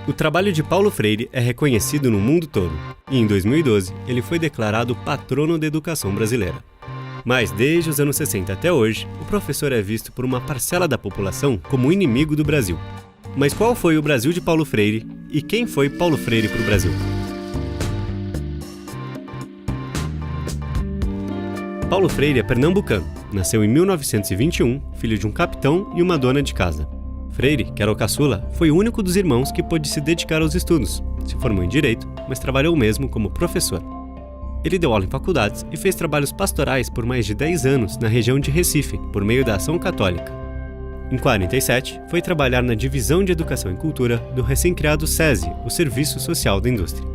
O trabalho de Paulo Freire é reconhecido no mundo todo, e em 2012 ele foi declarado patrono da educação brasileira. Mas desde os anos 60 até hoje, o professor é visto por uma parcela da população como inimigo do Brasil. Mas qual foi o Brasil de Paulo Freire e quem foi Paulo Freire para o Brasil? Paulo Freire é pernambucano, nasceu em 1921, filho de um capitão e uma dona de casa. Freire, que era o caçula, foi o único dos irmãos que pôde se dedicar aos estudos. Se formou em Direito, mas trabalhou mesmo como professor. Ele deu aula em faculdades e fez trabalhos pastorais por mais de 10 anos na região de Recife, por meio da Ação Católica. Em 1947, foi trabalhar na Divisão de Educação e Cultura do recém-criado SESI, o Serviço Social da Indústria.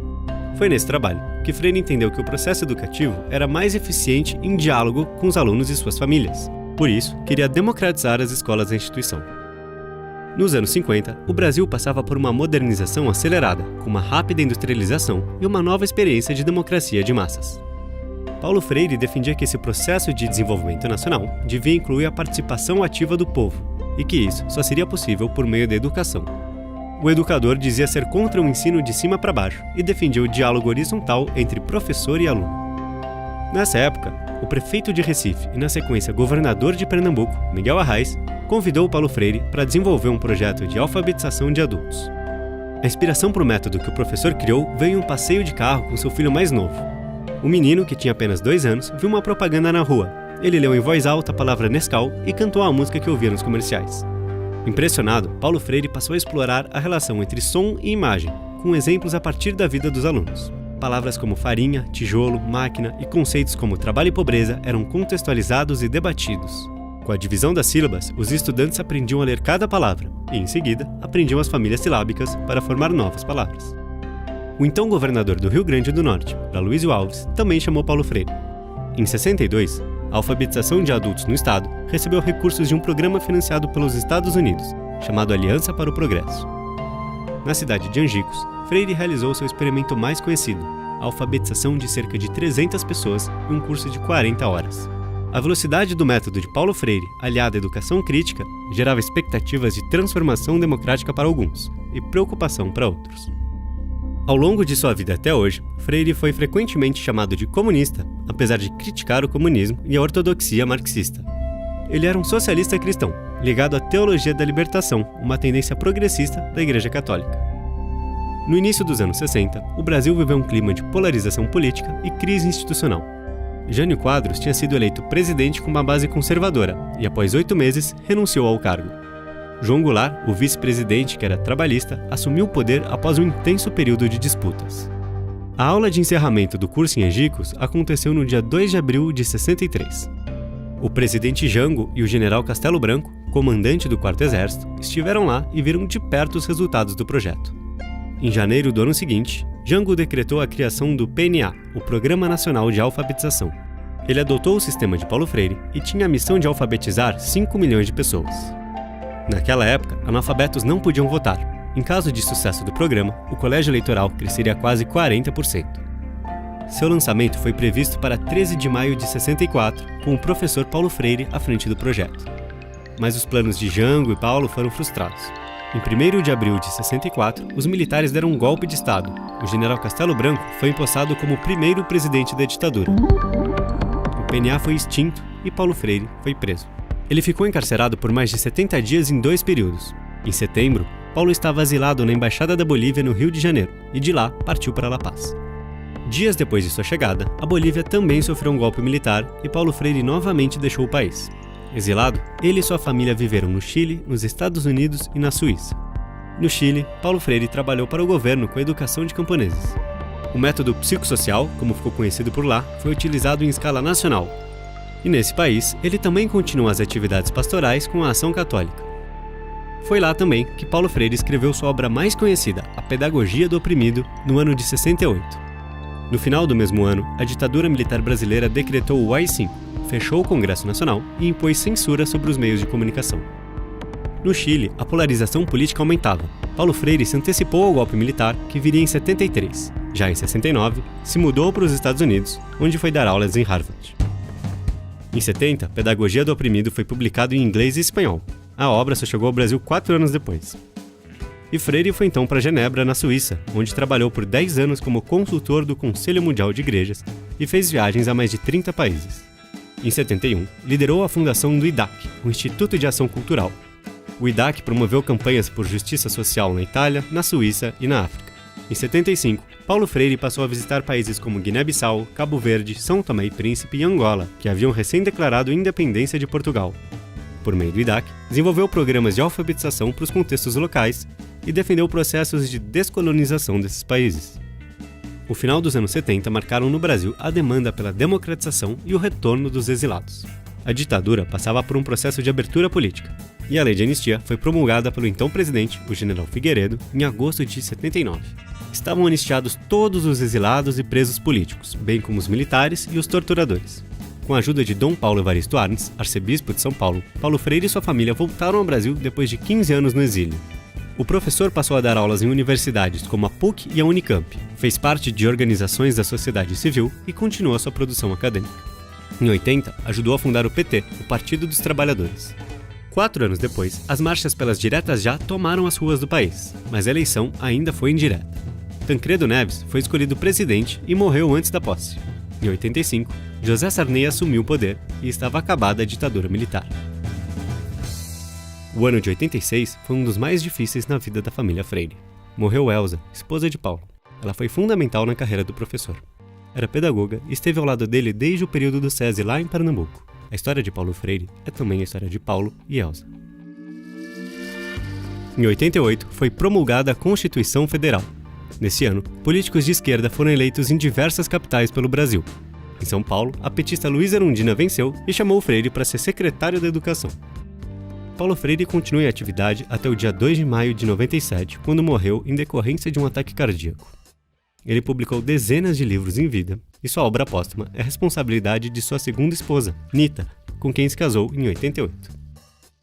Foi nesse trabalho que Freire entendeu que o processo educativo era mais eficiente em diálogo com os alunos e suas famílias. Por isso, queria democratizar as escolas da instituição. Nos anos 50, o Brasil passava por uma modernização acelerada, com uma rápida industrialização e uma nova experiência de democracia de massas. Paulo Freire defendia que esse processo de desenvolvimento nacional devia incluir a participação ativa do povo, e que isso só seria possível por meio da educação. O educador dizia ser contra o ensino de cima para baixo e defendia o diálogo horizontal entre professor e aluno. Nessa época, o prefeito de Recife e, na sequência, governador de Pernambuco, Miguel Arraes, convidou Paulo Freire para desenvolver um projeto de alfabetização de adultos. A inspiração para o método que o professor criou veio em um passeio de carro com seu filho mais novo. O menino, que tinha apenas 2 anos, viu uma propaganda na rua. Ele leu em voz alta a palavra Nescau e cantou a música que ouvia nos comerciais. Impressionado, Paulo Freire passou a explorar a relação entre som e imagem, com exemplos a partir da vida dos alunos. Palavras como farinha, tijolo, máquina e conceitos como trabalho e pobreza eram contextualizados e debatidos. Com a divisão das sílabas, os estudantes aprendiam a ler cada palavra e, em seguida, aprendiam as famílias silábicas para formar novas palavras. O então governador do Rio Grande do Norte, Aloysio Alves, também chamou Paulo Freire. Em 62, a alfabetização de adultos no estado recebeu recursos de um programa financiado pelos Estados Unidos, chamado Aliança para o Progresso. Na cidade de Angicos, Freire realizou seu experimento mais conhecido, a alfabetização de cerca de 300 pessoas em um curso de 40 horas. A velocidade do método de Paulo Freire, aliada à educação crítica, gerava expectativas de transformação democrática para alguns e preocupação para outros. Ao longo de sua vida até hoje, Freire foi frequentemente chamado de comunista, apesar de criticar o comunismo e a ortodoxia marxista. Ele era um socialista cristão, ligado à teologia da libertação, uma tendência progressista da Igreja Católica. No início dos anos 60, o Brasil viveu um clima de polarização política e crise institucional. Jânio Quadros tinha sido eleito presidente com uma base conservadora e, após 8 meses, renunciou ao cargo. João Goulart, o vice-presidente, que era trabalhista, assumiu o poder após um intenso período de disputas. A aula de encerramento do curso em Angicos aconteceu no dia 2 de abril de 63. O presidente Jango e o general Castelo Branco, comandante do 4º Exército, estiveram lá e viram de perto os resultados do projeto. Em janeiro do ano seguinte, Jango decretou a criação do PNA, o Programa Nacional de Alfabetização. Ele adotou o sistema de Paulo Freire e tinha a missão de alfabetizar 5 milhões de pessoas. Naquela época, analfabetos não podiam votar. Em caso de sucesso do programa, o colégio eleitoral cresceria quase 40%. Seu lançamento foi previsto para 13 de maio de 64, com o professor Paulo Freire à frente do projeto. Mas os planos de Jango e Paulo foram frustrados. Em 1º de abril de 64, os militares deram um golpe de Estado. O general Castelo Branco foi empossado como o primeiro presidente da ditadura. O PNA foi extinto e Paulo Freire foi preso. Ele ficou encarcerado por mais de 70 dias em 2 períodos. Em setembro, Paulo estava asilado na Embaixada da Bolívia no Rio de Janeiro e de lá partiu para La Paz. Dias depois de sua chegada, a Bolívia também sofreu um golpe militar e Paulo Freire novamente deixou o país. Exilado, ele e sua família viveram no Chile, nos Estados Unidos e na Suíça. No Chile, Paulo Freire trabalhou para o governo com a educação de camponeses. O método psicossocial, como ficou conhecido por lá, foi utilizado em escala nacional. E nesse país, ele também continuou as atividades pastorais com a Ação Católica. Foi lá também que Paulo Freire escreveu sua obra mais conhecida, A Pedagogia do Oprimido, no ano de 68. No final do mesmo ano, a ditadura militar brasileira decretou o AI-5, fechou o Congresso Nacional e impôs censura sobre os meios de comunicação. No Chile, a polarização política aumentava. Paulo Freire se antecipou ao golpe militar, que viria em 73. Já em 69, se mudou para os Estados Unidos, onde foi dar aulas em Harvard. Em 70, Pedagogia do Oprimido foi publicado em inglês e espanhol. A obra só chegou ao Brasil 4 anos depois. E Freire foi então para Genebra, na Suíça, onde trabalhou por 10 anos como consultor do Conselho Mundial de Igrejas e fez viagens a mais de 30 países. Em 71, liderou a fundação do IDAC, o Instituto de Ação Cultural. O IDAC promoveu campanhas por justiça social na Itália, na Suíça e na África. Em 75, Paulo Freire passou a visitar países como Guiné-Bissau, Cabo Verde, São Tomé e Príncipe e Angola, que haviam recém-declarado independência de Portugal. Por meio do IDAC, desenvolveu programas de alfabetização para os contextos locais e defendeu processos de descolonização desses países. O final dos anos 70 marcaram no Brasil a demanda pela democratização e o retorno dos exilados. A ditadura passava por um processo de abertura política, e a lei de anistia foi promulgada pelo então presidente, o general Figueiredo, em agosto de 79. Estavam anistiados todos os exilados e presos políticos, bem como os militares e os torturadores. Com a ajuda de Dom Paulo Evaristo Arnes, arcebispo de São Paulo, Paulo Freire e sua família voltaram ao Brasil depois de 15 anos no exílio. O professor passou a dar aulas em universidades como a PUC e a Unicamp, fez parte de organizações da sociedade civil e continuou sua produção acadêmica. Em 80, ajudou a fundar o PT, o Partido dos Trabalhadores. 4 anos depois, as marchas pelas diretas já tomaram as ruas do país, mas a eleição ainda foi indireta. Tancredo Neves foi escolhido presidente e morreu antes da posse. Em 85, José Sarney assumiu o poder e estava acabada a ditadura militar. O ano de 86 foi um dos mais difíceis na vida da família Freire. Morreu Elza, esposa de Paulo. Ela foi fundamental na carreira do professor. Era pedagoga e esteve ao lado dele desde o período do SESI lá em Pernambuco. A história de Paulo Freire é também a história de Paulo e Elza. Em 88, foi promulgada a Constituição Federal. Nesse ano, políticos de esquerda foram eleitos em diversas capitais pelo Brasil. Em São Paulo, a petista Luísa Erundina venceu e chamou Freire para ser secretário da Educação. Paulo Freire continuou em atividade até o dia 2 de maio de 97, quando morreu em decorrência de um ataque cardíaco. Ele publicou dezenas de livros em vida, e sua obra póstuma é responsabilidade de sua segunda esposa, Nita, com quem se casou em 88.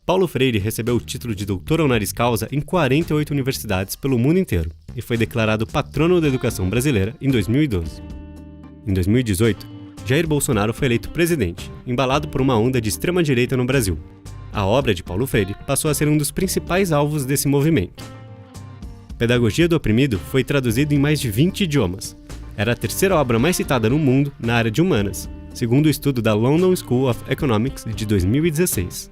Paulo Freire recebeu o título de doutor honoris causa em 48 universidades pelo mundo inteiro e foi declarado patrono da educação brasileira em 2012. Em 2018, Jair Bolsonaro foi eleito presidente, embalado por uma onda de extrema-direita no Brasil. A obra de Paulo Freire passou a ser um dos principais alvos desse movimento. Pedagogia do Oprimido foi traduzido em mais de 20 idiomas. Era a terceira obra mais citada no mundo na área de humanas, segundo o estudo da London School of Economics de 2016.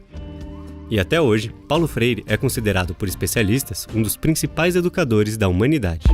E até hoje, Paulo Freire é considerado por especialistas um dos principais educadores da humanidade.